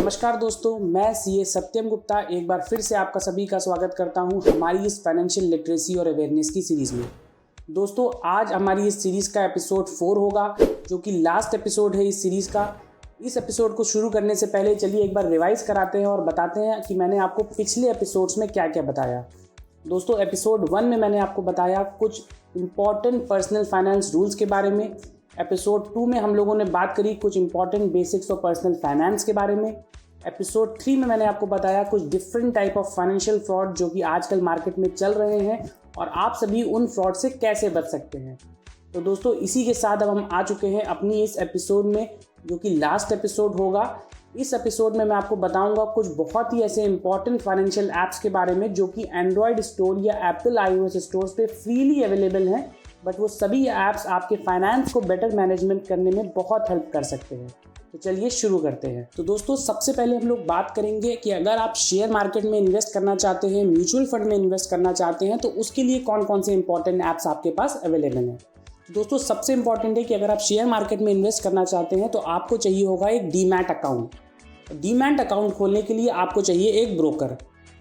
नमस्कार दोस्तों, मैं सीए सत्यम गुप्ता एक बार फिर से आपका सभी का स्वागत करता हूं हमारी इस फाइनेंशियल लिटरेसी और अवेयरनेस की सीरीज़ में। दोस्तों, आज हमारी इस सीरीज़ का एपिसोड 4 होगा, जो कि लास्ट एपिसोड है इस सीरीज़ का। इस एपिसोड को शुरू करने से पहले चलिए एक बार रिवाइज़ कराते हैं और बताते हैं कि मैंने आपको पिछले एपिसोड्स में क्या क्या बताया। दोस्तों, एपिसोड 1 में मैंने आपको बताया कुछ इंपॉर्टेंट पर्सनल फाइनेंस रूल्स के बारे में। एपिसोड 2 में हम लोगों ने बात करी कुछ important basics of personal finance के बारे में। एपिसोड 3 में मैंने आपको बताया कुछ different type of financial fraud जो कि आजकल मार्केट में चल रहे हैं और आप सभी उन फ्रॉड से कैसे बच सकते हैं। तो दोस्तों, इसी के साथ अब हम आ चुके हैं अपनी इस एपिसोड में, जो कि लास्ट एपिसोड होगा। इस एपिसोड में मैं आपको बताऊंगा कुछ बहुत ही ऐसे इंपॉर्टेंट फाइनेंशियल ऐप्स के बारे में जो कि एंड्रॉयड स्टोर या एप्पल iOS स्टोर्स पे फ्रीली अवेलेबल हैं, बट वो सभी ऐप्स आपके फाइनेंस को बेटर मैनेजमेंट करने में बहुत हेल्प कर सकते हैं। तो चलिए शुरू करते हैं। तो दोस्तों, सबसे पहले हम लोग बात करेंगे कि अगर आप शेयर मार्केट में इन्वेस्ट करना चाहते हैं, म्यूचुअल फंड में इन्वेस्ट करना चाहते हैं, तो उसके लिए कौन कौन से इंपॉर्टेंट ऐप्स आपके पास अवेलेबल हैं। तो दोस्तों, सबसे इंपॉर्टेंट है कि अगर आप शेयर मार्केट में इन्वेस्ट करना चाहते हैं तो आपको चाहिए होगा एक डीमैट अकाउंट। डीमैट अकाउंट खोलने के लिए आपको चाहिए एक ब्रोकर।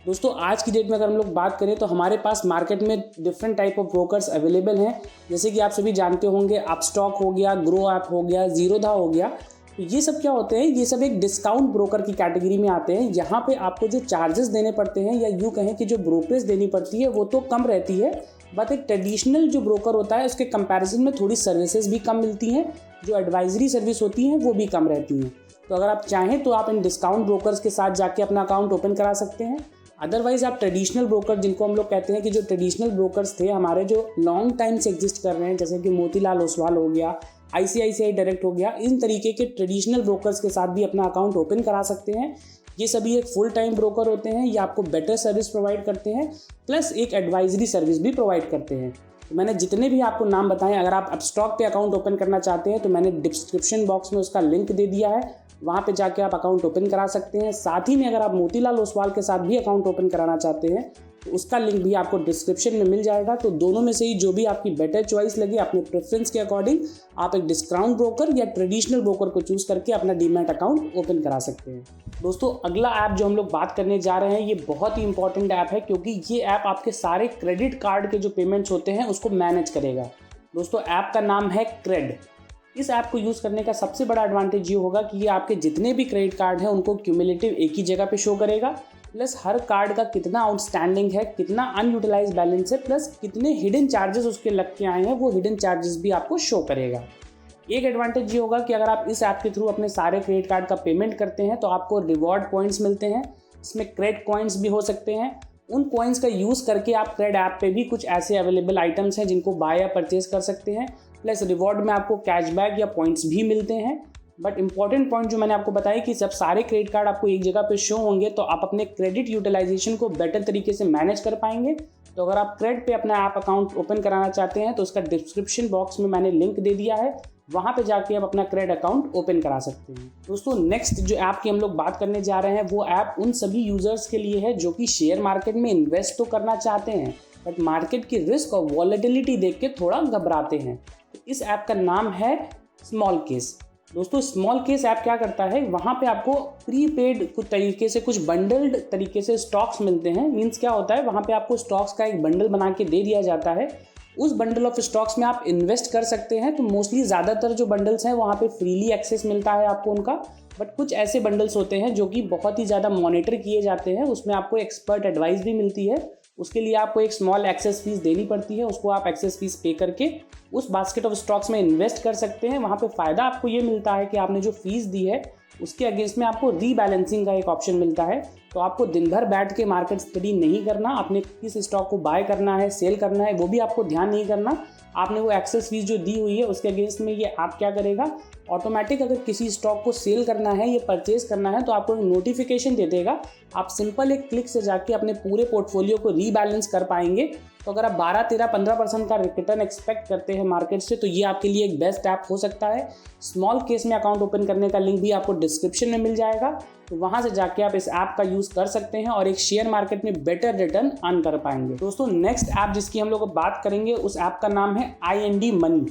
दोस्तों, आज की डेट में अगर हम लोग बात करें तो हमारे पास मार्केट में different type of brokers available हैं, जैसे कि आप सभी जानते होंगे अपस्टॉक हो गया, ग्रो ऐप हो गया, जीरोधा हो गया। तो ये सब क्या होते हैं, ये सब एक डिस्काउंट ब्रोकर की कैटेगरी में आते हैं। यहाँ पे आपको जो चार्जेस देने पड़ते हैं या यूँ कहें कि जो ब्रोकरेज देनी पड़ती है वो तो कम रहती है, बट एक ट्रेडिशनल जो ब्रोकर होता है उसके कंपैरिजन में थोड़ी सर्विसेज भी कम मिलती हैं, जो एडवाइजरी सर्विस होती हैं वो भी कम रहती हैं। तो अगर आप चाहें तो आप इन डिस्काउंट ब्रोकर्स के साथ जाके अपना अकाउंट ओपन करा सकते हैं। अदरवाइज आप ट्रेडिशनल ब्रोकर, जिनको हम लोग कहते हैं कि जो ट्रेडिशनल ब्रोकर्स थे हमारे, जो लॉन्ग टाइम से एग्जिस्ट कर रहे हैं, जैसे कि मोतीलाल ओसवाल हो गया, ICICI डायरेक्ट हो गया, इन तरीके के ट्रेडिशनल ब्रोकर्स के साथ भी अपना अकाउंट ओपन करा सकते हैं। ये सभी एक फुल टाइम ब्रोकर होते हैं, ये आपको बेटर सर्विस प्रोवाइड करते हैं, प्लस एक एडवाइजरी सर्विस भी प्रोवाइड करते हैं। तो मैंने जितने भी आपको नाम बताएं, अगर आप अपस्टॉक पे अकाउंट ओपन करना चाहते हैं तो मैंने डिस्क्रिप्शन बॉक्स में उसका लिंक दे दिया है, वहाँ पे जाके आप अकाउंट ओपन करा सकते हैं। साथ ही में अगर आप मोतीलाल ओसवाल के साथ भी अकाउंट ओपन कराना चाहते हैं तो उसका लिंक भी आपको डिस्क्रिप्शन में मिल जाएगा। तो दोनों में से ही जो भी आपकी बेटर चॉइस लगे, अपने प्रेफरेंस के अकॉर्डिंग आप एक डिस्काउंट ब्रोकर या ट्रेडिशनल ब्रोकर को चूज करके अपना डीमैट अकाउंट ओपन करा सकते हैं। दोस्तों, अगला ऐप जो हम लोग बात करने जा रहे हैं ये बहुत ही इंपॉर्टेंट ऐप है, क्योंकि ये ऐप आपके सारे क्रेडिट कार्ड के जो पेमेंट्स होते हैं उसको मैनेज करेगा। दोस्तों, ऐप का नाम है क्रेड। इस ऐप को यूज़ करने का सबसे बड़ा एडवांटेज ये होगा कि ये आपके जितने भी क्रेडिट कार्ड हैं उनको क्यूमुलेटिव एक ही जगह पे शो करेगा, प्लस हर कार्ड का कितना आउटस्टैंडिंग है, कितना अनयूटिलाइज बैलेंस है, प्लस कितने हिडन चार्जेस उसके लग के आए हैं, वो हिडन चार्जेस भी आपको शो करेगा। एक एडवांटेज ये होगा कि अगर आप इस ऐप के थ्रू अपने सारे क्रेडिट कार्ड का पेमेंट करते हैं तो आपको रिवॉर्ड पॉइंट्स मिलते हैं। इसमें क्रेडिट कॉइन्स भी हो सकते हैं। उन कॉइन्स का यूज़ करके आप क्रेड ऐप पे भी कुछ ऐसे अवेलेबल आइटम्स हैं जिनको बाय या परचेज कर सकते हैं, प्लस रिवॉर्ड में आपको कैशबैक या पॉइंट्स भी मिलते हैं। बट इंपॉर्टेंट पॉइंट जो मैंने आपको बताया कि जब सारे क्रेडिट कार्ड आपको एक जगह पे शो होंगे तो आप अपने क्रेडिट यूटिलाइजेशन को बेटर तरीके से मैनेज कर पाएंगे। तो अगर आप क्रेड पे अपना ऐप अकाउंट ओपन कराना चाहते हैं तो उसका डिस्क्रिप्शन बॉक्स में मैंने लिंक दे दिया है, वहाँ पे जाके आप अपना क्रेड अकाउंट ओपन करा सकते हैं। दोस्तों, नेक्स्ट जो ऐप की हम लोग बात करने जा रहे हैं वो ऐप उन सभी यूजर्स के लिए है जो कि शेयर मार्केट में इन्वेस्ट तो करना चाहते हैं, बट मार्केट की रिस्क और वॉलेटिलिटी देख के थोड़ा घबराते हैं। तो इस ऐप का नाम है स्मॉल केस। दोस्तों, स्मॉल केस ऐप क्या करता है, वहाँ पे आपको प्रीपेड कुछ तरीके से, कुछ बंडल्ड तरीके से स्टॉक्स मिलते हैं। मीन्स क्या होता है, वहाँ पे आपको स्टॉक्स का एक बंडल बना के दे दिया जाता है। उस बंडल ऑफ स्टॉक्स में आप इन्वेस्ट कर सकते हैं। तो मोस्टली ज़्यादातर जो बंडल्स हैं वहाँ पे फ्रीली एक्सेस मिलता है आपको उनका, बट कुछ ऐसे बंडल्स होते हैं जो कि बहुत ही ज़्यादा मॉनिटर किए जाते हैं, उसमें आपको एक्सपर्ट एडवाइस भी मिलती है। उसके लिए आपको एक स्मॉल एक्सेस फीस देनी पड़ती है, उसको आप एक्सेस फीस पे करके उस बास्केट ऑफ स्टॉक्स में इन्वेस्ट कर सकते हैं। वहाँ पे फ़ायदा आपको ये मिलता है कि आपने जो फीस दी है उसके अगेंस्ट में आपको रीबैलेंसिंग का एक ऑप्शन मिलता है। तो आपको दिन भर बैठ के मार्केट स्टडी नहीं करना, आपने किस स्टॉक को बाय करना है, सेल करना है, वो भी आपको ध्यान नहीं करना। आपने वो एक्सेस फीस जो दी हुई है उसके अगेंस्ट में ये आप क्या करेगा, ऑटोमेटिक अगर किसी स्टॉक को सेल करना है या परचेज करना है तो आपको एक नोटिफिकेशन दे देगा। आप सिंपल एक क्लिक से जाके अपने पूरे पोर्टफोलियो को रीबैलेंस कर पाएंगे। तो अगर आप 12, 13, 15% का रिटर्न एक्सपेक्ट करते हैं मार्केट से तो ये आपके लिए एक बेस्ट ऐप हो सकता है। स्मॉल केस में अकाउंट ओपन करने का लिंक भी आपको डिस्क्रिप्शन में मिल जाएगा, तो वहाँ से जाके आप इस ऐप का यूज़ कर सकते हैं और एक शेयर मार्केट में बेटर रिटर्न अर्न कर पाएंगे। दोस्तों, नेक्स्ट ऐप जिसकी हम लोग बात करेंगे उस ऐप का नाम है IND मनी।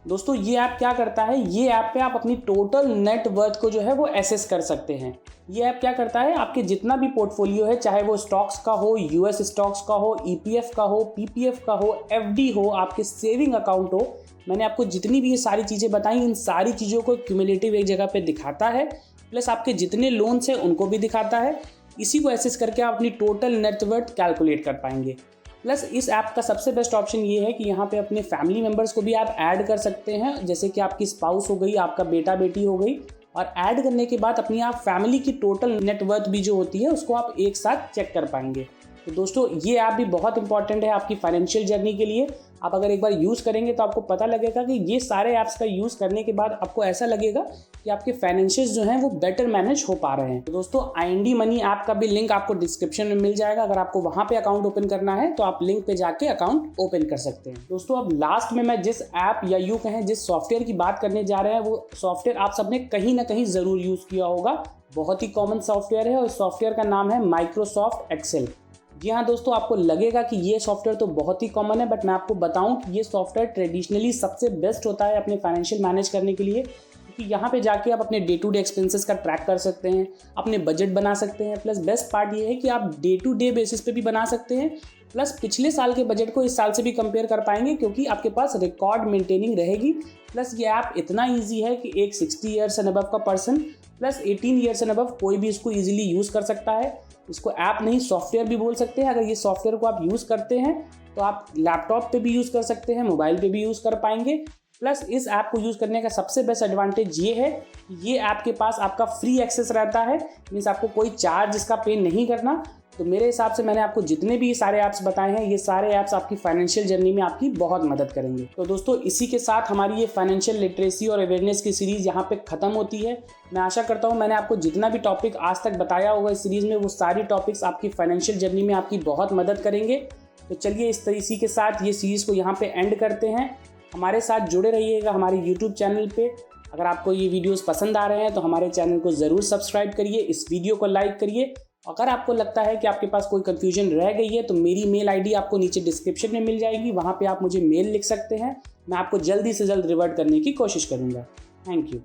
दोस्तों ये ऐप क्या करता है, ये ऐप पे आप अपनी टोटल नेट वर्थ को जो है वो एसेस कर सकते हैं। ये ऐप क्या करता है, आपके जितना भी पोर्टफोलियो है, चाहे वो स्टॉक्स का हो, यूएस स्टॉक्स का हो, ईपीएफ का हो, पीपीएफ का हो, एफडी हो, आपके सेविंग अकाउंट हो, मैंने आपको जितनी भी ये सारी चीज़ें बताई, इन सारी चीज़ों को क्यूमुलेटिव एक जगह पे दिखाता है, प्लस आपके जितने लोन्स हैं उनको भी दिखाता है। इसी को एसेस करके आप अपनी टोटल नेटवर्थ कैलकुलेट कर पाएंगे। प्लस इस ऐप का सबसे बेस्ट ऑप्शन ये है कि यहाँ पे अपने फैमिली मेम्बर्स को भी आप ऐड कर सकते हैं, जैसे कि आपकी स्पाउस हो गई, आपका बेटा बेटी हो गई, और ऐड करने के बाद अपनी आप फैमिली की टोटल नेटवर्थ भी जो होती है उसको आप एक साथ चेक कर पाएंगे। तो दोस्तों ये ऐप भी बहुत इंपॉर्टेंट है आपकी फाइनेंशियल जर्नी के लिए। आप अगर एक बार यूज़ करेंगे तो आपको पता लगेगा कि ये सारे ऐप्स का यूज़ करने के बाद आपको ऐसा लगेगा कि आपके फाइनेंशियल्स जो हैं वो बेटर मैनेज हो पा रहे हैं। तो दोस्तों IND मनी ऐप का भी लिंक आपको डिस्क्रिप्शन में मिल जाएगा। अगर आपको वहाँ पे अकाउंट ओपन करना है तो आप लिंक पे जाके अकाउंट ओपन कर सकते हैं। दोस्तों अब लास्ट में मैं जिस ऐप या यूँ कहें जिस सॉफ्टवेयर की बात करने जा रहे हैं, वो सॉफ्टवेयर आप सबने कहीं ना कहीं ज़रूर यूज़ किया होगा। बहुत ही कॉमन सॉफ्टवेयर है और इस सॉफ्टवेयर का नाम है माइक्रोसॉफ्ट एक्सेल। जी हाँ दोस्तों, आपको लगेगा कि ये सॉफ्टवेयर तो बहुत ही कॉमन है, बट मैं आपको बताऊं कि ये सॉफ्टवेयर ट्रेडिशनली सबसे बेस्ट होता है अपने फाइनेंशियल मैनेज करने के लिए, क्योंकि यहाँ पे जाके आप अपने डे टू डे एक्सपेंसेस का ट्रैक कर सकते हैं, अपने बजट बना सकते हैं। प्लस बेस्ट पार्ट ये है कि आप डे टू डे बेसिस पे भी बना सकते हैं, प्लस पिछले साल के बजट को इस साल से भी कंपेयर कर पाएंगे, क्योंकि आपके पास रिकॉर्ड मेंटेनिंग रहेगी। प्लस ये ऐप इतना ईजी है कि एक 60 ईयर्स एंड अबव का person plus 18 years and above कोई भी इसको ईजिली यूज़ कर सकता है। इसको ऐप नहीं सॉफ्टवेयर भी बोल सकते हैं। अगर ये सॉफ्टवेयर को आप यूज़ करते हैं तो आप लैपटॉप पे भी यूज़ कर सकते हैं, मोबाइल पे भी यूज़ कर पाएंगे। प्लस इस ऐप को यूज़ करने का सबसे बेस्ट एडवांटेज ये है कि ये ऐप के पास आपका फ्री एक्सेस रहता है, मीन्स आपको कोई चार्ज इसका पे नहीं करना। तो मेरे हिसाब से मैंने आपको जितने भी सारे ऐप्स बताए हैं, ये सारे ऐप्स आपकी फाइनेंशियल जर्नी में आपकी बहुत मदद करेंगे। तो दोस्तों इसी के साथ हमारी ये फाइनेंशियल लिटरेसी और अवेयरनेस की सीरीज़ यहाँ पे ख़त्म होती है। मैं आशा करता हूँ मैंने आपको जितना भी टॉपिक आज तक बताया होगा इस सीरीज़ में, वो सारी टॉपिक्स आपकी फाइनेंशियल जर्नी में आपकी बहुत मदद करेंगे। तो चलिए इसी के साथ ये सीरीज़ को यहाँ पे एंड करते हैं। हमारे साथ जुड़े रहिएगा हमारे यूट्यूब चैनल पे। अगर आपको ये वीडियोस पसंद आ रहे हैं तो हमारे चैनल को ज़रूर सब्सक्राइब करिए, इस वीडियो को लाइक करिए। अगर आपको लगता है कि आपके पास कोई कन्फ्यूजन रह गई है तो मेरी मेल आईडी आपको नीचे डिस्क्रिप्शन में मिल जाएगी, वहाँ पे आप मुझे मेल लिख सकते हैं। मैं आपको जल्दी से जल्द रिवर्ट करने की कोशिश करूँगा। Thank you.